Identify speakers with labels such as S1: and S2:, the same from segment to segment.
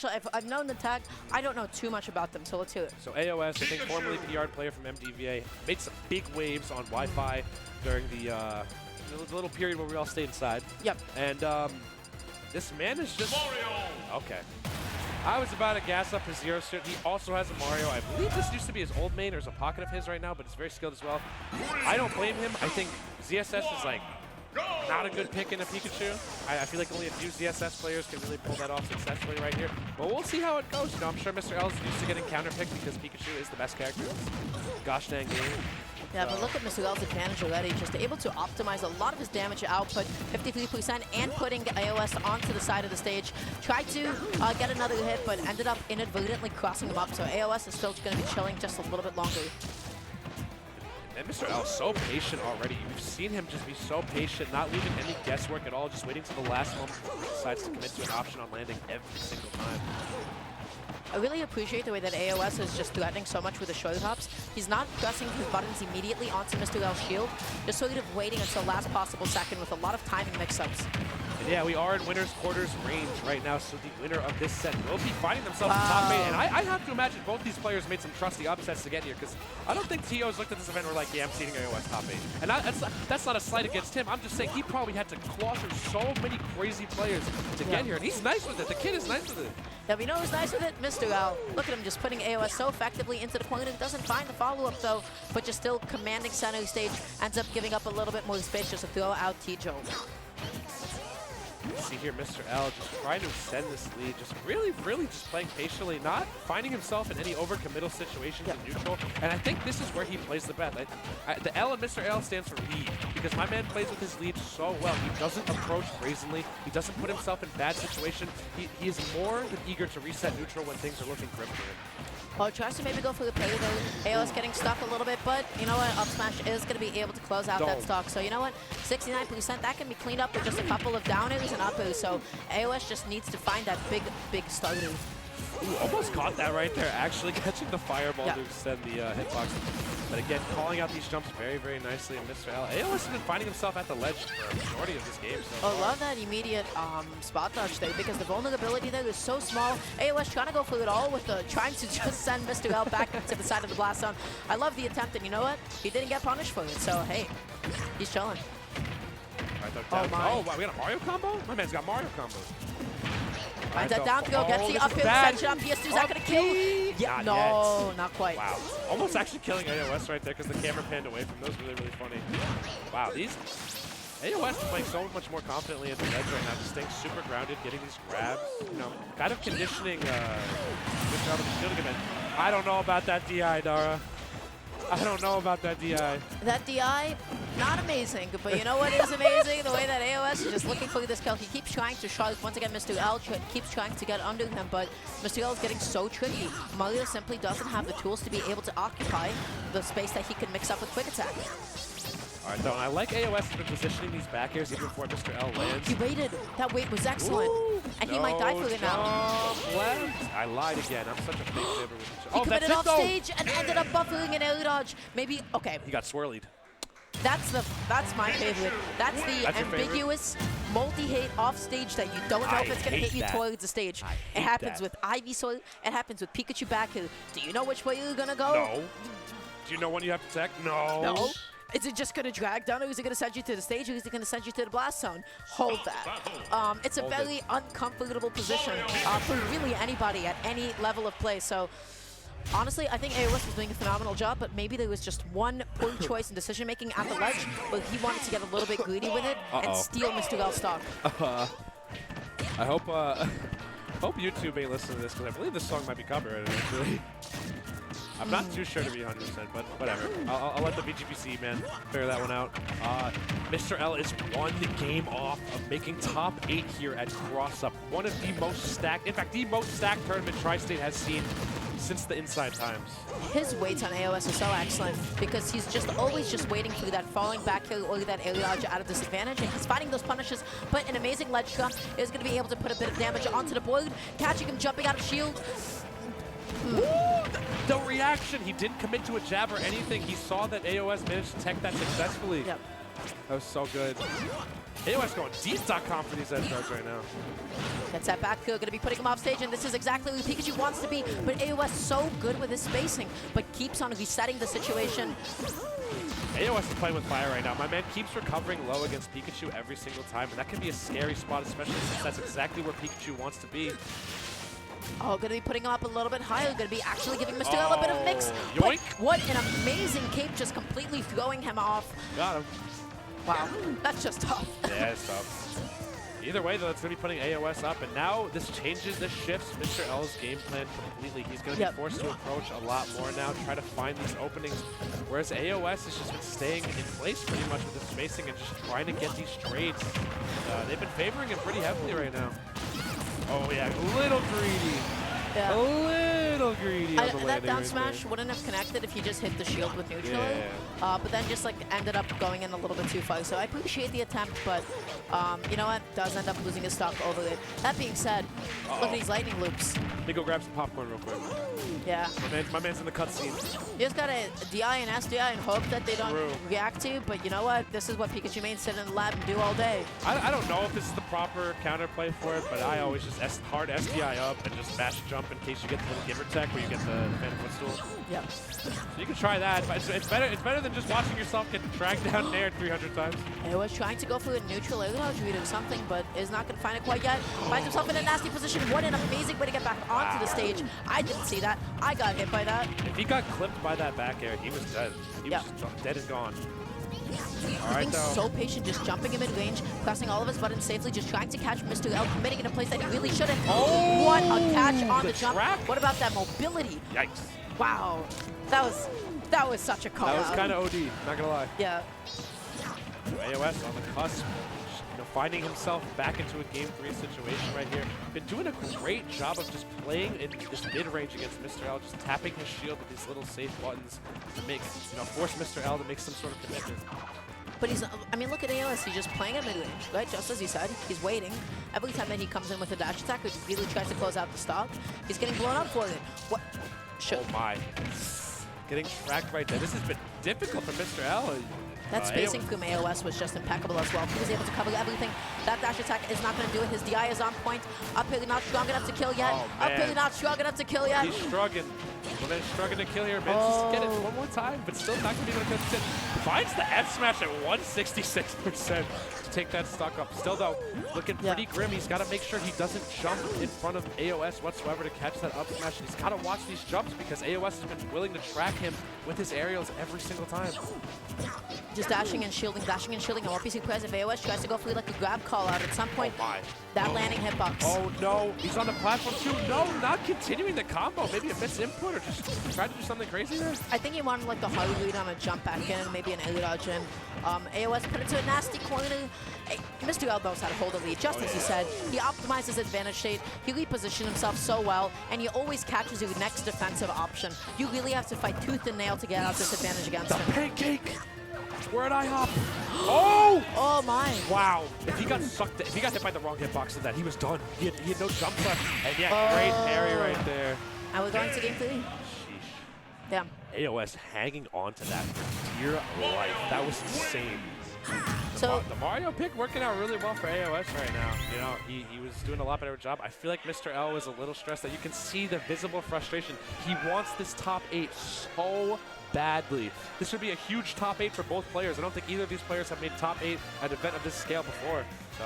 S1: Actually, I've known the tag. I don't know too much about them, so let's hear it.
S2: So AoS, I think formerly PR player from MDVA, made some big waves on Wi-Fi during the little period where we all stayed inside.
S1: Yep.
S2: And this man is just... Okay. I was about to gas up his Zero Suit. He also has a Mario. I believe this used to be his old main. There's a pocket of his right now, but it's very skilled as well. I don't blame him. I think ZSS is like not a good pick in a Pikachu. I feel like only a few ZSS players can really pull that off successfully right here. But we'll see how it goes. You know, I'm sure Mr. L is used to getting counterpicked because Pikachu is the best character in this gosh dang game.
S1: Yeah, but look at Mr. L's advantage already. Just able to optimize a lot of his damage output, 53%, and putting AoS onto the side of the stage. Tried to get another hit, but ended up inadvertently crossing him up. So AoS is still going to be chilling just a little bit longer.
S2: And Mr. L is so patient already. We've seen him just be so patient, not leaving any guesswork at all, just waiting to the last moment before he decides to commit to an option on landing every single time.
S1: I really appreciate the way that AoS is just threatening so much with the shoulder hops. He's not pressing his buttons immediately onto Mr. L's shield, just sort of waiting until last possible second with a lot of timing mix-ups.
S2: And yeah, we are in winner's quarters range right now, so the winner of this set will be finding themselves in top 8. And I have to imagine both these players made some trusty upsets to get here, because I don't think TO's looked at this event and were like, yeah, I'm seeding AoS top 8. And that's not a slight against him. I'm just saying he probably had to claw through so many crazy players to get here. And he's nice with it. The kid is nice with it.
S1: Yeah, we know who's nice with it? Mr. L. Look at him just putting AoS so effectively into the opponent. Doesn't find the follow-up, though, but just still commanding center stage. Ends up giving up a little bit more space just to throw out T-Joe.
S2: See here, Mr. L just trying to extend this lead, just really just playing patiently, not finding himself in any overcommittal situations in neutral. And I think this is where he plays the best. The L in Mr. L stands for lead, because my man plays with his lead so well. He doesn't approach brazenly. He doesn't put himself in bad situations. He is more than eager to reset neutral when things are looking grim for him.
S1: Well, tries to maybe go for the play though. AoS getting stuck a little bit, but you know what? Up smash is going to be able to close out that stock. So you know what? 69%, that can be cleaned up with just a couple of down airs and up airs. So AoS just needs to find that big starter.
S2: Ooh, almost caught that right there, actually catching the fireball to extend the hitbox. But again, calling out these jumps very nicely. And Mr. L, AoS has been finding himself at the ledge for a majority of this game so far.
S1: I love that immediate spot dodge there, because the vulnerability there is so small. AoS trying to go for it all with trying to just send Mr. L back to the side of the blast zone. I love the attempt, and you know what? He didn't get punished for it, so hey, he's chilling.
S2: Right, wow, we got a Mario combo? My man's got Mario combos.
S1: Finds that down throw, gets the up air, sends it up. PS2's not going to kill. Yeah, no, not quite.
S2: Wow, almost actually killing AoS right there because the camera panned away from those. Really funny. Wow, these AoS is playing so much more confidently at the ledge right now, just staying super grounded, getting these grabs, you know, kind of conditioning good job of the shielding event. I don't know about that DI, Dara. I don't know about that DI.
S1: That DI, not amazing, but you know what is amazing? The way that AoS is just looking for this kill. He keeps trying to shove. Once again, Mr. L keeps trying to get under him, but Mr. L is getting so tricky. Mario simply doesn't have the tools to be able to occupy the space that he can mix up with quick attack.
S2: All right, though, I like AoS has been positioning these back airs even before Mr. L lands.
S1: He waited. That wait was excellent. Ooh, and he might die for it now.
S2: I lied again. I'm such a big favorite with each
S1: He committed off stage and ended up buffering an air dodge. Maybe, okay.
S2: He got swirlied.
S1: That's my favorite. That's the ambiguous multi-hit off stage that you don't know if it's going to hit you towards the stage. It happens with Ivysaur. It happens with Pikachu back here. Do you know which way you're going to go?
S2: No. Do you know when you have to tech? No.
S1: No. Is it just going to drag down, or is it going to send you to the stage, or is it going to send you to the blast zone? Hold that. It's a very uncomfortable position for really anybody at any level of play. So honestly, I think AoS was doing a phenomenal job, but maybe there was just one poor choice in decision-making at the ledge, but he wanted to get a little bit greedy with it and steal Mr. L's stock.
S2: I hope YouTube ain't listening to this, because I believe this song might be copyrighted, actually. I'm not too sure to be 100%, but whatever. I'll let the VGBC man figure that one out. Mr. L is one game off of making top 8 here at CROSSxUP. One of the most stacked, in fact, the most stacked tournament Tri-State has seen since the Inside times.
S1: His waits on AoS are so excellent because he's just always just waiting for that falling back hill or that air dodge out of disadvantage, and he's finding those punishes, but an amazing ledge jump is going to be able to put a bit of damage onto the board, catching him jumping out of shield.
S2: The reaction, he didn't commit to a jab or anything. He saw that AoS managed to tech that successfully.
S1: Yep.
S2: That was so good. AoS going Deez.com for these edge guards right now.
S1: Gets that back kill, gonna be putting him off stage, and this is exactly who Pikachu wants to be, but AoS so good with his spacing, but keeps on resetting the situation.
S2: AoS is playing with fire right now. My man keeps recovering low against Pikachu every single time, and that can be a scary spot, especially since that's exactly where Pikachu wants to be.
S1: Oh, gonna be putting him up a little bit higher, gonna be actually giving Mr. L a bit of mix.
S2: Yoink.
S1: But what an amazing cape, just completely throwing him off.
S2: Got him.
S1: Wow, that's just tough.
S2: Yeah, it's tough. Either way, though, it's going to be putting AoS up, and now this shifts Mr. L's game plan completely. He's going to be forced to approach a lot more now, try to find these openings, whereas AoS has just been staying in place pretty much with the spacing and just trying to get these trades. They've been favoring him pretty heavily right now. Oh, yeah, a little greedy.
S1: Yeah.
S2: A little greedy on the landing
S1: that down
S2: right
S1: smash
S2: there.
S1: wouldn't have connected if he just hit the shield with neutral.
S2: Yeah.
S1: But then just like ended up going in a little bit too far. So I appreciate the attempt, but you know what? Does end up losing his stock over it. That being said, look at these lightning loops.
S2: Let me go grab some popcorn real quick.
S1: Yeah.
S2: My man's in the cutscene.
S1: You just gotta DI and SDI and hope that they don't react to you, but you know what? This is what Pikachu mains sit in the lab and do all day.
S2: I don't know if this is the proper counterplay for it, but I always just hard SDI up and just bash jump in case you get the little giver tech where you get the Phantom Footstool.
S1: Yep.
S2: So you can try that, but it's better than just watching yourself get dragged down in air 300 times.
S1: He was trying to go for a neutral air dodge read or something, but is not going to find it quite yet. Finds himself in a nasty position. What an amazing way to get back onto the stage. I didn't see that. I got hit by that.
S2: If he got clipped by that back air, he was dead. He was just dead and gone. All right,
S1: Being so patient, just jumping in mid-range, pressing all of his buttons safely, just trying to catch Mr. L, committing in a place that he really shouldn't.
S2: Oh,
S1: what a catch on the jump.
S2: track.
S1: What about that mobility?
S2: Yikes.
S1: Wow. That was such a call
S2: That was
S1: out.
S2: kind of OD, not gonna lie.
S1: Yeah.
S2: AoS on the cusp, finding himself back into a Game 3 situation right here. Been doing a great job of just playing in this mid-range against Mr. L, just tapping his shield with these little safe buttons to make, force Mr. L to make some sort of commitment.
S1: But I mean, look at AoS. He's just playing at mid-range, right? Just as he said, he's waiting. Every time that he comes in with a dash attack, or really tries to close out the stock, he's getting blown up for it. What?
S2: Oh my. Getting tracked right there. This has been difficult for Mr. L.
S1: That spacing from AoS was just impeccable as well. He was able to cover everything. That dash attack is not going to do it. His DI is on point. Up really not strong enough to kill yet. Up really not strong enough to kill yet.
S2: He's struggling. Well, then struggling to kill here. Man, just get it one more time, but still not going to be able to kill it. Finds the F smash at 166% to take that stock up. Still, though, looking pretty grim. He's got to make sure he doesn't jump in front of AoS whatsoever to catch that up smash. He's got to watch these jumps because AoS has been willing to track him with his aerials every single time.
S1: Just dashing and shielding, and won't be surprised if AoS tries to go for like a grab call out at some point. That landing hitbox.
S2: Oh no, he's on the platform too. No, not continuing the combo. Maybe a missed input or just try to do something crazy there.
S1: I think he wanted like the hard read on a jump back in, maybe an air dodge in. AoS put into a nasty corner. Mr. L knows how to hold a lead, just as he said. He optimizes advantage state. He repositioned himself so well, and he always catches your next defensive option. You really have to fight tooth and nail to get out this advantage against him.
S2: The pancake. Where'd I hop? Oh!
S1: Oh my!
S2: Wow! If he got sucked, if he got hit by the wrong hitbox in that, he was done. He had no jump left, and yeah, great parry right there.
S1: And we're going to game 3.
S2: Sheesh.
S1: Yeah.
S2: AoS hanging on to that for dear life. That was insane.
S1: So
S2: the Mario pick working out really well for AoS right now. He was doing a lot better job. I feel like Mr. L is a little stressed. That you can see the visible frustration. He wants this top 8 so badly. This would be a huge top 8 for both players. I don't think either of these players have made top 8 at an event of this scale before. So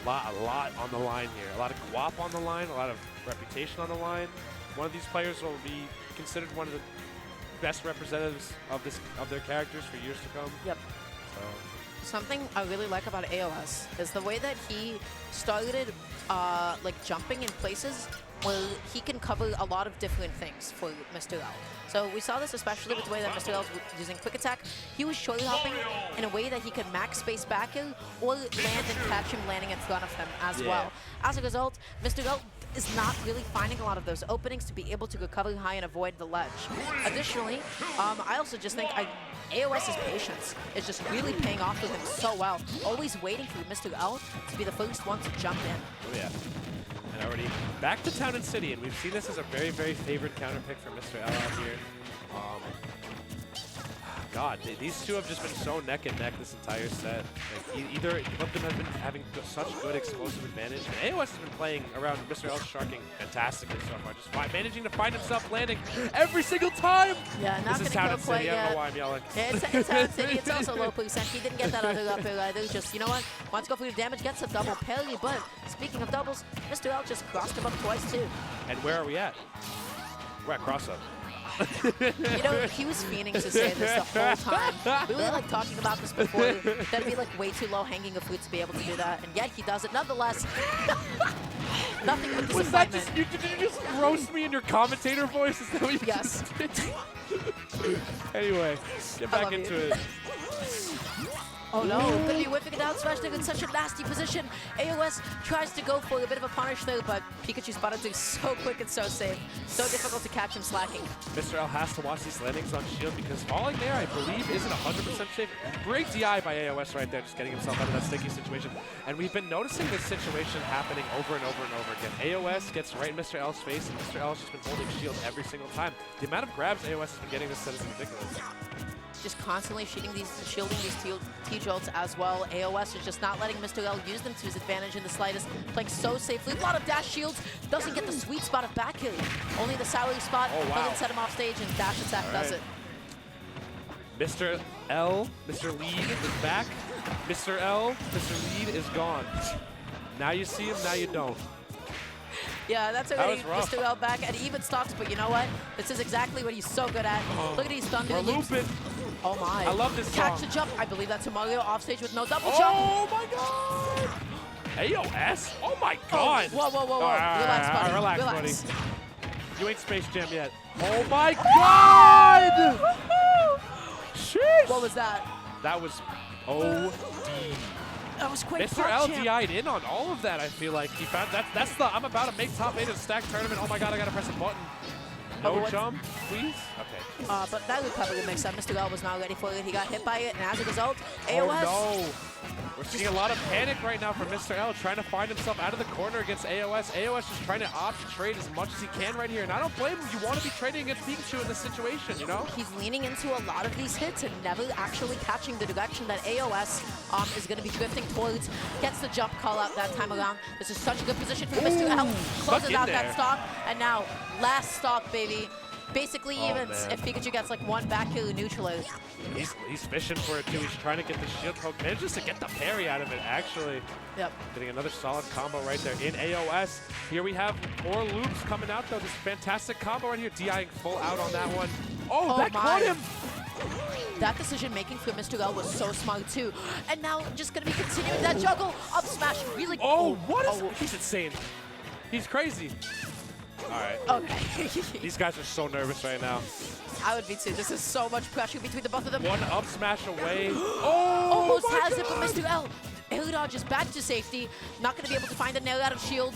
S2: a lot on the line here. A lot of guap on the line. A lot of reputation on the line. One of these players will be considered one of the best representatives of their characters for years to come.
S1: Yep.
S2: So.
S1: Something I really like about AoS is the way that he started like jumping in places where he can cover a lot of different things for Mr. L. So we saw this especially with the way that Mr. L was using quick attack. He was short hopping in a way that he could max space back in or land and catch him landing in front of him as well. As a result, Mr. L is not really finding a lot of those openings to be able to recover high and avoid the ledge. Additionally, I also just think AoS's patience is just really paying off with him so well. Always waiting for Mr. L to be the first one to jump in.
S2: Oh yeah. And already back to Town and City, and we've seen this as a very, very favored counter pick for Mr. L out here. God, these two have just been so neck and neck this entire set. Like, either one of them has been having such good explosive advantage, and AoS has been playing around Mr. L's sharking fantastically so far, just managing to find himself landing every single time.
S1: Yeah, not
S2: this is
S1: gonna
S2: Town
S1: kill quite
S2: City.
S1: yet.
S2: I don't know why I'm yelling.
S1: Yeah, it's Town City. It's also low percent. He didn't get that other up air either. Just, you know what? Wants to go for the damage, gets a double parry. But speaking of doubles, Mr. L just crossed him up twice too.
S2: And where are we at? We're at CROSSxUP.
S1: You know, he was fiending to say this the whole time. We were like talking about this before. That'd be like way too low hanging a fruit to be able to do that. And yet he does it nonetheless. Nothing but
S2: Was that
S1: disappointment.
S2: just, did you just roast me in your commentator voice? Is that what you
S1: Yes.
S2: Anyway, get back into it.
S1: Oh no, gonna be whipping it out, smash in such a nasty position. AoS tries to go for a bit of a punish there, but Pikachu's spotted through so quick and so safe. So difficult to catch him slacking.
S2: Mr. L has to watch these landings on shield because falling there, I believe, isn't 100% safe. Great DI by AoS right there, just getting himself out of that sticky situation. And we've been noticing this situation happening over and over and over again. AoS gets right in Mr. L's face, and Mr. L's just been holding shield every single time. The amount of grabs AoS has been getting this set is ridiculous.
S1: Just constantly shielding these T-jolts as well. AoS is just not letting Mr. L use them to his advantage in the slightest. Playing so safely. A lot of dash shields. Doesn't get the sweet spot of back hill. Only the salary spot.
S2: Oh, wow.
S1: Doesn't set him off stage, and dash attack does it.
S2: Mr. L, Mr. Lead is back. Mr. L, Mr. Lead is gone. Now you see him, now you don't.
S1: Yeah, that's already Mr. L back at even stocks, but you know what? This is exactly what he's so good at. Look at these thunder loops.
S2: We're looping.
S1: Oh my.
S2: I love this
S1: Catch
S2: song.
S1: the jump. I believe that's a Mario off stage with no double jump.
S2: Oh my god! AoS? Oh my god!
S1: Whoa, whoa, whoa, whoa. Relax, buddy.
S2: Relax, buddy. You ain't Space Jam yet. Oh my god! Sheesh!
S1: What was that?
S2: That was OD.
S1: That was quick.
S2: Mr. L DI'd in on all of that, I feel like. He found that's the I'm about to make top 8 of the stack tournament. Oh my god, I gotta press a button. No jump, please? Okay.
S1: But that recovery would make sense. Mr. L was not ready for it. He got hit by it, and as a result, AoS.
S2: Oh no. We're seeing a lot of panic right now from Mr. L, trying to find himself out of the corner against AoS. AoS just trying to opt to trade as much as he can right here. And I don't blame him. You want to be trading against Pikachu in this situation, you know?
S1: He's leaning into a lot of these hits and never actually catching the direction that AoS is going to be drifting towards. Gets the jump call out that time around. This is such a good position for Mr. L. Closes out that stock. And now, last stock, baby. Basically evens if Pikachu gets like one back kill neutralized.
S2: He's fishing for it too. He's trying to get the shield poke. Manages to get the parry out of it, actually.
S1: Yep.
S2: Getting another solid combo right there in AoS. Here we have more loops coming out though. This fantastic combo right here. DIing full out on that one. Oh, that caught him!
S1: That decision making for Mr. L was so smart too. And now just gonna be continuing that juggle. Up smash really.
S2: Oh, what is he's insane. He's crazy. All right.
S1: Okay.
S2: These guys are so nervous right now.
S1: I would be too. This is so much pressure between the both of them.
S2: One up smash away. Oh,
S1: almost has it, but Mr. L. Air dodge is back to safety. Not going to be able to find a nail out of shield.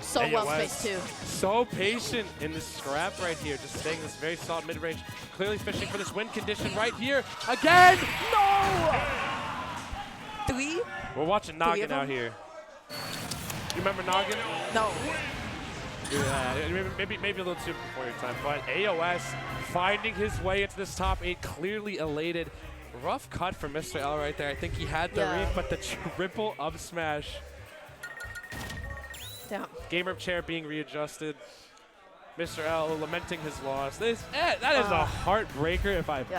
S1: So well spaced too. So
S2: patient in this scrap right here. Just staying this very solid mid-range. Clearly fishing for this win condition right here. Again! No!
S1: 3?
S2: We're watching Noggin out here. You remember Noggin?
S1: No.
S2: Yeah, maybe a little too before your time, but AoS finding his way into this top 8, clearly elated. Rough cut from Mr. L right there. I think he had the read, but the triple up smash.
S1: Damn.
S2: Gamer chair being readjusted. Mr. L lamenting his loss. That is a heartbreaker if I've